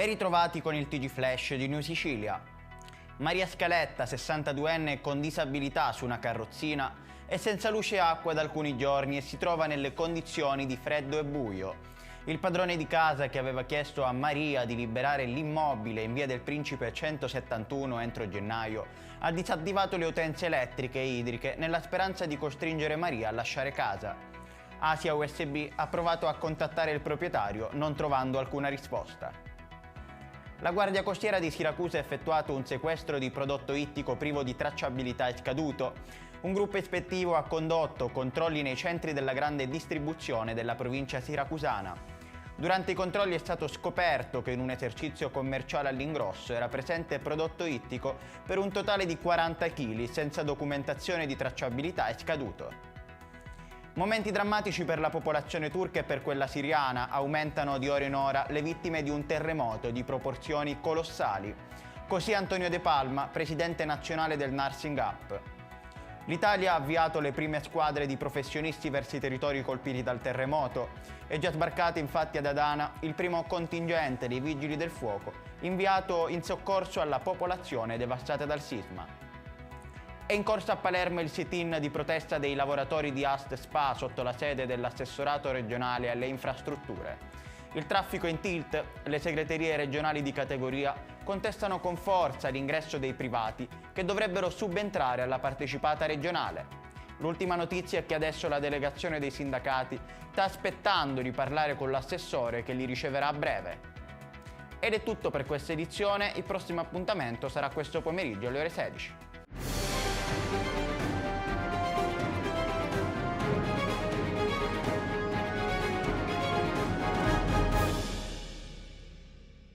Ben ritrovati con il TG Flash di New Sicilia. Maria Scaletta, 62enne con disabilità su una carrozzina, è senza luce e acqua da alcuni giorni e si trova nelle condizioni di freddo e buio. Il padrone di casa, che aveva chiesto a Maria di liberare l'immobile in via del Principe 171 entro gennaio, ha disattivato le utenze elettriche e idriche nella speranza di costringere Maria a lasciare casa. Asia USB ha provato a contattare il proprietario, non trovando alcuna risposta. La Guardia Costiera di Siracusa ha effettuato un sequestro di prodotto ittico privo di tracciabilità e scaduto. Un gruppo ispettivo ha condotto controlli nei centri della grande distribuzione della provincia siracusana. Durante i controlli è stato scoperto che in un esercizio commerciale all'ingrosso era presente prodotto ittico per un totale di 40 kg senza documentazione di tracciabilità e scaduto. Momenti drammatici per la popolazione turca e per quella siriana. Aumentano di ora in ora le vittime di un terremoto di proporzioni colossali. Così Antonio De Palma, presidente nazionale del Nursing Up. L'Italia ha avviato le prime squadre di professionisti verso i territori colpiti dal terremoto. È già sbarcato infatti ad Adana il primo contingente dei Vigili del Fuoco, inviato in soccorso alla popolazione devastata dal sisma. È in corso a Palermo il sit-in di protesta dei lavoratori di Ast SpA sotto la sede dell'assessorato regionale alle infrastrutture. Il traffico è in tilt, le segreterie regionali di categoria contestano con forza l'ingresso dei privati che dovrebbero subentrare alla partecipata regionale. L'ultima notizia è che adesso la delegazione dei sindacati sta aspettando di parlare con l'assessore che li riceverà a breve. Ed è tutto per questa edizione, il prossimo appuntamento sarà questo pomeriggio alle ore 16.